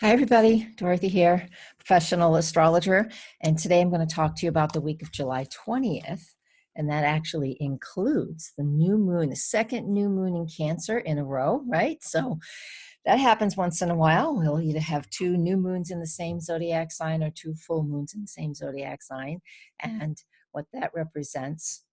Hi, everybody. Dorothy here, Professional Astrologer. And today I'm going to talk to you about the week of July 20th. And that actually includes the new moon, the second new moon in Cancer in a row, right? So that happens once in a while. We'll either have two new moons in the same zodiac sign or two full moons in the same zodiac sign. And what that represents,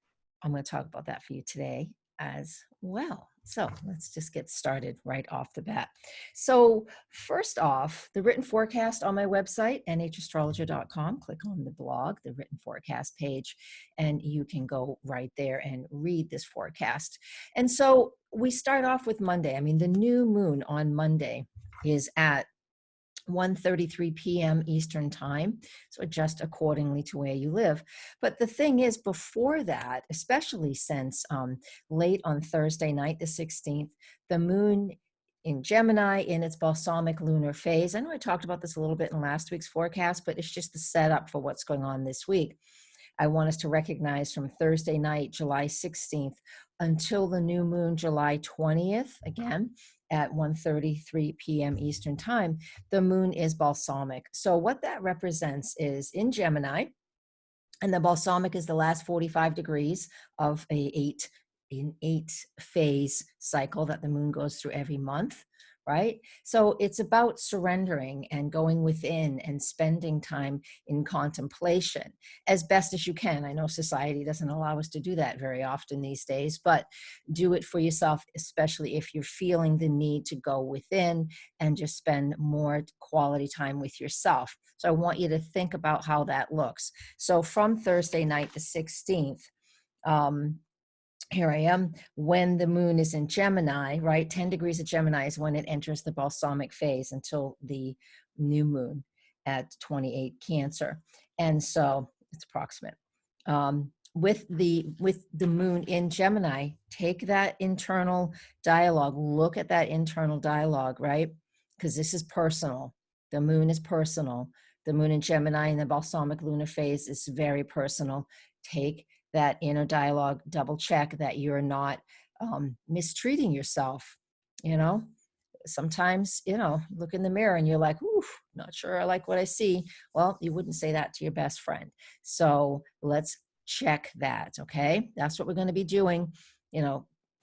I'm going to talk about that for you today as well. So let's just get started right off the bat. So first off, the written forecast on my website, nhastrologer.com, click on the blog, the written forecast page, and you can go right there and read this forecast. And so we start off with Monday. I mean, the new moon on Monday is at 1:33 p.m. Eastern time, so adjust accordingly to where you live. But the thing is, before that, especially since late on Thursday night, the 16th, the moon in Gemini in its balsamic lunar phase. I know I talked about this a little bit in last week's forecast, but it's just the setup for what's going on this week. I want us to recognize from Thursday night, July 16th, until the new moon, July 20th, again, at 1:33 p.m. Eastern time, the moon is balsamic. So what that represents is in Gemini, and the balsamic is the last 45 degrees of an eight phase cycle that the moon goes through every month, right? So it's about surrendering and going within and spending time in contemplation as best as you can. I know society doesn't allow us to do that very often these days, but do it for yourself, especially if you're feeling the need to go within and just spend more quality time with yourself. So I want you to think about how that looks. So from Thursday night, the 16th, here I am, when the moon is in Gemini, right? 10 degrees of Gemini is when it enters the balsamic phase until the new moon at 28 Cancer. And so it's approximate. With the moon in Gemini, take that internal dialogue, look at that internal dialogue, right? Because this is personal. The moon is personal. The moon in Gemini in the balsamic lunar phase is very personal. Take that inner dialogue, double check that you're not mistreating yourself. Sometimes, look in the mirror and you're like, ooh, not sure I like what I see. Well, you wouldn't say that to your best friend. So let's check that. Okay. That's what we're going to be doing.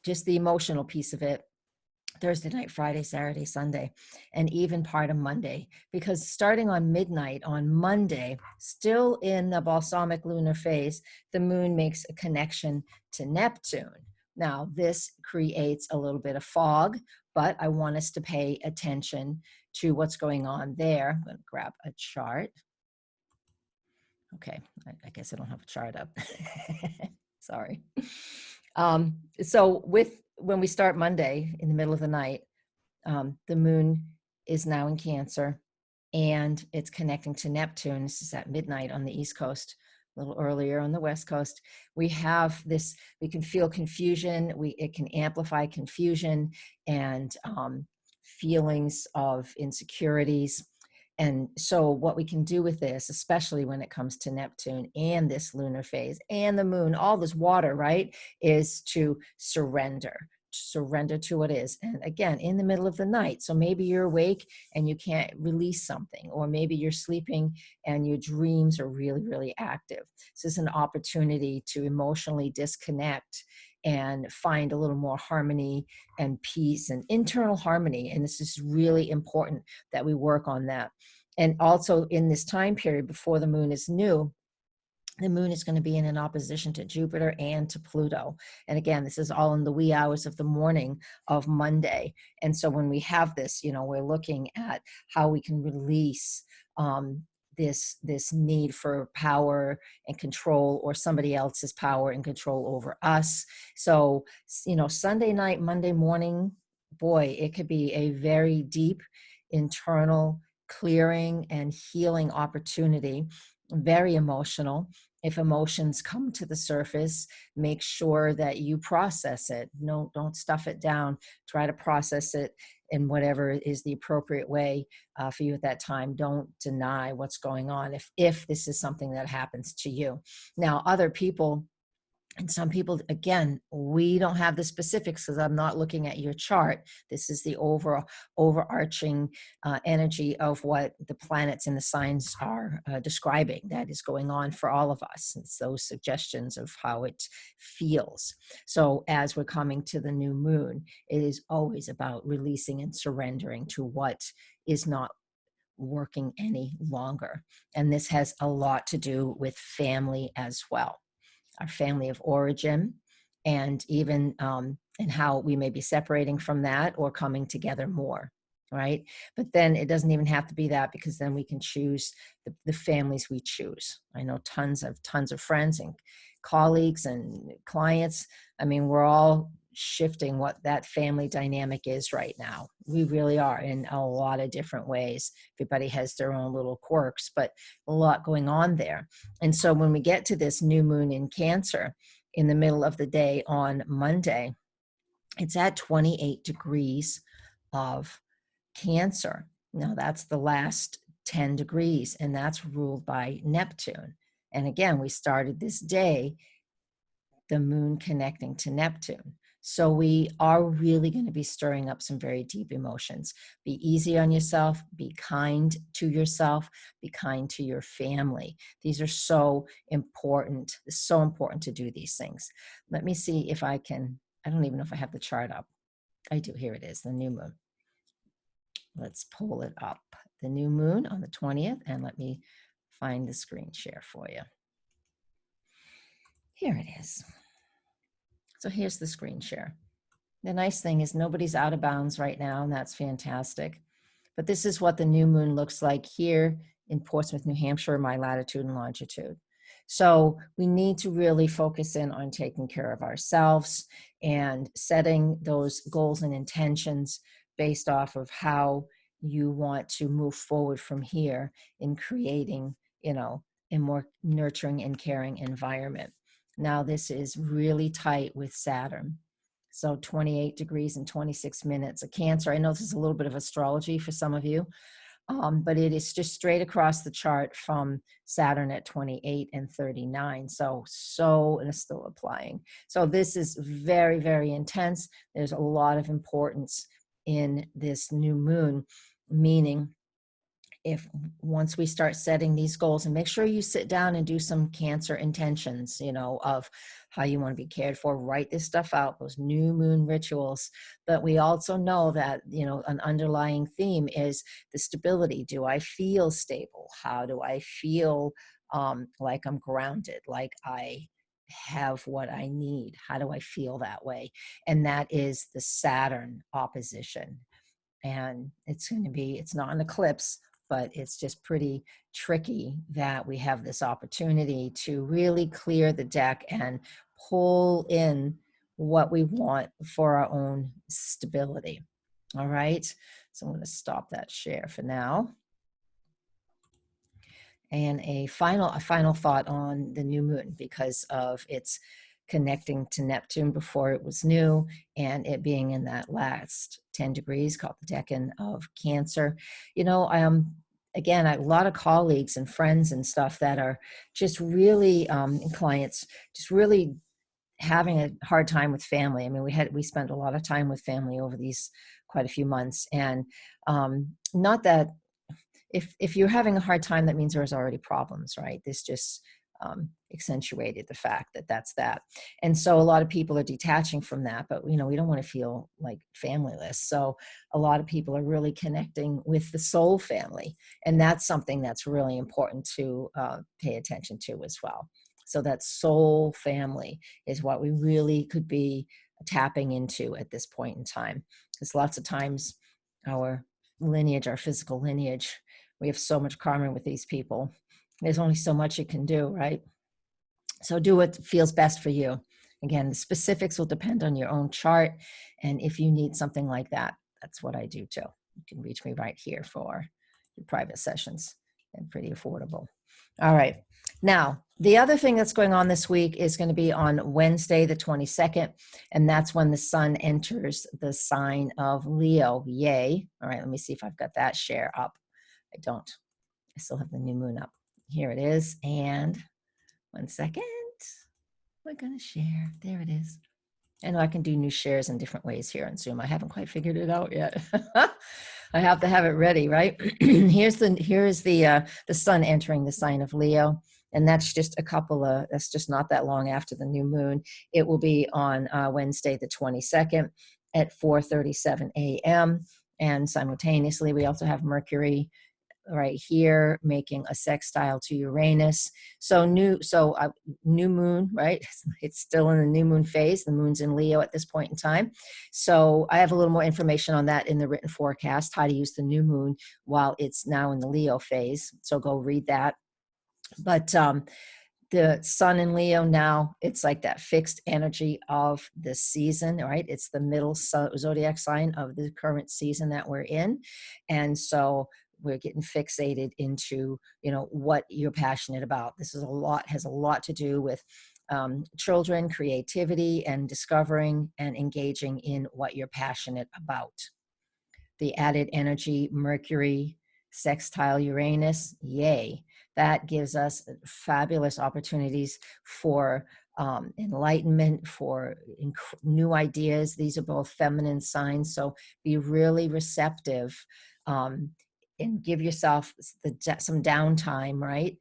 Just the emotional piece of it. Thursday night, Friday, Saturday, Sunday, and even part of Monday, because starting on midnight on Monday, still in the balsamic lunar phase, the moon makes a connection to Neptune. Now, this creates a little bit of fog, but I want us to pay attention to what's going on there. I'm going to grab a chart. Okay, I guess I don't have a chart up. Sorry. So when we start Monday in the middle of the night, the moon is now in Cancer and it's connecting to Neptune. This is at midnight on the East Coast, a little earlier on the West Coast. We have this, we can feel confusion. It can amplify confusion and feelings of insecurities. And so what we can do with this, especially when it comes to Neptune and this lunar phase and the moon, all this water, right, is to surrender to what is. And again, in the middle of the night. So maybe you're awake and you can't release something, or maybe you're sleeping and your dreams are really, really active. This is an opportunity to emotionally disconnect and find a little more harmony and peace and internal harmony. And this is really important that we work on that. And also in this time period before the moon is new, the moon is going to be in an opposition to Jupiter and to Pluto. And again, this is all in the wee hours of the morning of Monday. And so when we have this, we're looking at how we can release this need for power and control, or somebody else's power and control over us. So, Sunday night, Monday morning, boy, it could be a very deep internal clearing and healing opportunity. Very emotional. If emotions come to the surface, make sure that you process it. No, don't stuff it down. Try to process it in whatever is the appropriate way for you at that time. Don't deny what's going on if this is something that happens to you. Now, other people And some people, again, we don't have the specifics because I'm not looking at your chart. This is the overarching energy of what the planets and the signs are describing that is going on for all of us. It's those suggestions of how it feels. So as we're coming to the new moon, it is always about releasing and surrendering to what is not working any longer. And this has a lot to do with family as well, our family of origin, and even and how we may be separating from that or coming together more, right? But then it doesn't even have to be that, because then we can choose the families we choose. I know tons of friends and colleagues and clients. I mean, we're all shifting what that family dynamic is right now. We really are, in a lot of different ways. Everybody has their own little quirks, but a lot going on there. And so when we get to this new moon in Cancer in the middle of the day on Monday, it's at 28 degrees of Cancer. Now that's the last 10 degrees, and that's ruled by Neptune. And again, we started this day, the moon connecting to Neptune. So we are really going to be stirring up some very deep emotions. Be easy on yourself, be kind to yourself, be kind to your family. These are so important. It's so important to do these things. Let me see if I can, I don't even know if I have the chart up. I do, here it is, the new moon. Let's pull it up. The new moon on the 20th, and let me find the screen share for you. Here it is. So here's the screen share. The nice thing is nobody's out of bounds right now, and that's fantastic. But this is what the new moon looks like here in Portsmouth, New Hampshire, my latitude and longitude. So we need to really focus in on taking care of ourselves and setting those goals and intentions based off of how you want to move forward from here in creating, a more nurturing and caring environment. Now, this is really tight with Saturn. So 28 degrees and 26 minutes. A Cancer, I know this is a little bit of astrology for some of you, but it is just straight across the chart from Saturn at 28 and 39. And it's still applying. So this is very, very intense. There's a lot of importance in this new moon, meaning if once we start setting these goals, and make sure you sit down and do some Cancer intentions, of how you want to be cared for, write this stuff out, those new moon rituals. But we also know that, an underlying theme is the stability. Do I feel stable? How do I feel like I'm grounded, like I have what I need? How do I feel that way? And that is the Saturn opposition. And it's not an eclipse, but it's just pretty tricky that we have this opportunity to really clear the deck and pull in what we want for our own stability. All right. So I'm going to stop that share for now. And a final thought on the new moon, because of its connecting to Neptune before it was new, and it being in that last 10 degrees called the decan of Cancer. Again, I have a lot of colleagues and friends and stuff that are just really, clients, just really having a hard time with family. I mean, we spent a lot of time with family over these quite a few months, and not that if you're having a hard time, that means there's already problems, right? This just accentuated the fact that that's that. And so a lot of people are detaching from that, but we don't want to feel like familyless. So a lot of people are really connecting with the soul family. And that's something that's really important to pay attention to as well. So that soul family is what we really could be tapping into at this point in time. Because lots of times our lineage, our physical lineage, we have so much karma with these people. There's only so much you can do, right? So do what feels best for you. Again, the specifics will depend on your own chart. And if you need something like that, that's what I do too. You can reach me right here for your private sessions, and pretty affordable. All right. Now, the other thing that's going on this week is going to be on Wednesday, the 22nd, and that's when the sun enters the sign of Leo. Yay. All right, let me see if I've got that share up. I don't. I still have the new moon up. Here it is. And one second. we're going to share. There it is. I know I can do new shares in different ways here on Zoom. I haven't quite figured it out yet. I have to have it ready, right? Here's the sun entering the sign of Leo, and that's just that's just not that long after the new moon. It will be on Wednesday, the 22nd at 4:37 a.m. And simultaneously, we also have Mercury right here making a sextile to Uranus. So new moon, right? It's still in the new moon phase. The moon's in Leo at this point in time. So I have a little more information on that in the written forecast, how to use the new moon while it's now in the Leo phase. So go read that. But the sun in Leo now, it's like that fixed energy of the season, right? It's the middle zodiac sign of the current season that we're in. And so we're getting fixated into, what you're passionate about. This is has a lot to do with children, creativity, and discovering and engaging in what you're passionate about. The added energy, Mercury, sextile Uranus, yay. That gives us fabulous opportunities for enlightenment, for new ideas. These are both feminine signs, so be really receptive and give yourself some downtime, right?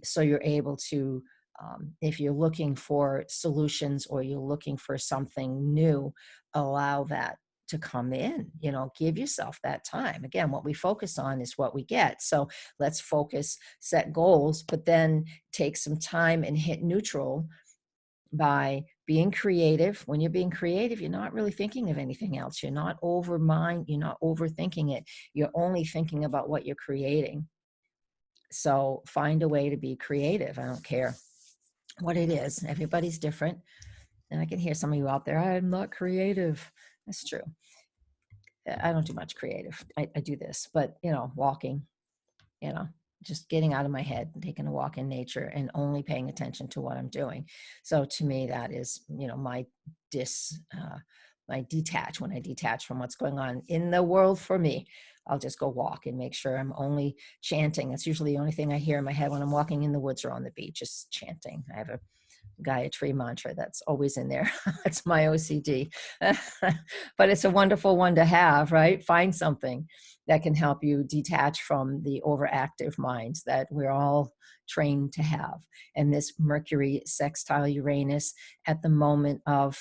So you're able to, if you're looking for solutions or you're looking for something new, allow that to come in, give yourself that time. Again, what we focus on is what we get. So let's focus, set goals, but then take some time and hit neutral by being creative. When you're being creative, you're not really thinking of anything else. You're not you're not overthinking it. You're only thinking about what you're creating. So find a way to be creative. I don't care what it is. Everybody's different. And I can hear some of you out there, I'm not creative. That's true. I don't do much creative. I do this, but walking, just getting out of my head and taking a walk in nature and only paying attention to what I'm doing. So to me, that is, my detach. When I detach from what's going on in the world for me, I'll just go walk and make sure I'm only chanting. That's usually the only thing I hear in my head when I'm walking in the woods or on the beach, is chanting. I have a Gayatri mantra that's always in there. It's my OCD. But it's a wonderful one to have, right? Find something that can help you detach from the overactive minds that we're all trained to have. And this Mercury sextile Uranus at the moment of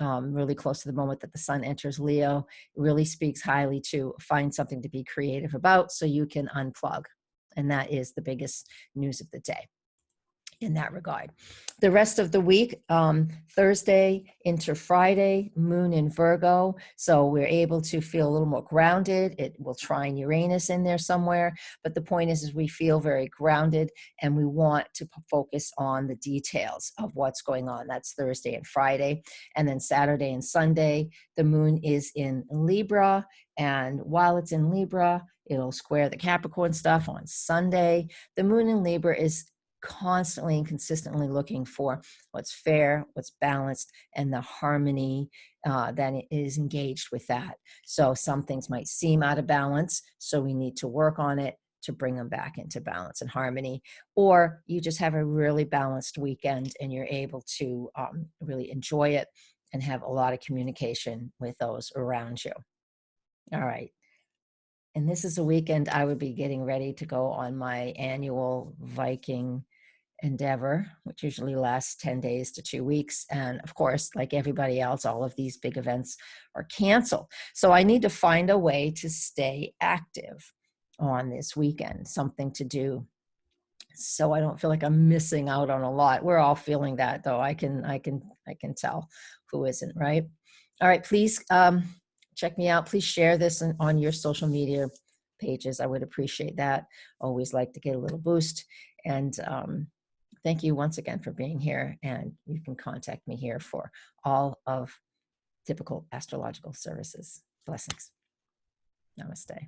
really close to the moment that the sun enters Leo really speaks highly to find something to be creative about so you can unplug. And that is the biggest news of the day in that regard. The rest of the week, Thursday into Friday, moon in Virgo. So we're able to feel a little more grounded. It will trine Uranus in there somewhere. But the point is we feel very grounded and we want to focus on the details of what's going on. That's Thursday and Friday. And then Saturday and Sunday, the moon is in Libra. And while it's in Libra, it'll square the Capricorn stuff on Sunday. The moon in Libra is constantly and consistently looking for what's fair, what's balanced, and the harmony that is engaged with that. So some things might seem out of balance, so we need to work on it to bring them back into balance and harmony. Or you just have a really balanced weekend and you're able to really enjoy it and have a lot of communication with those around you. All right. And this is a weekend I would be getting ready to go on my annual Viking endeavor, which usually lasts 10 days to 2 weeks. And of course, like everybody else, all of these big events are canceled. So I need to find a way to stay active on this weekend, something to do, so I don't feel like I'm missing out on a lot. We're all feeling that, though. I can tell who isn't, right? All right, please check me out. Please share this on your social media pages. I would appreciate that. Always like to get a little boost. And thank you once again for being here. And you can contact me here for all of typical astrological services. Blessings. Namaste.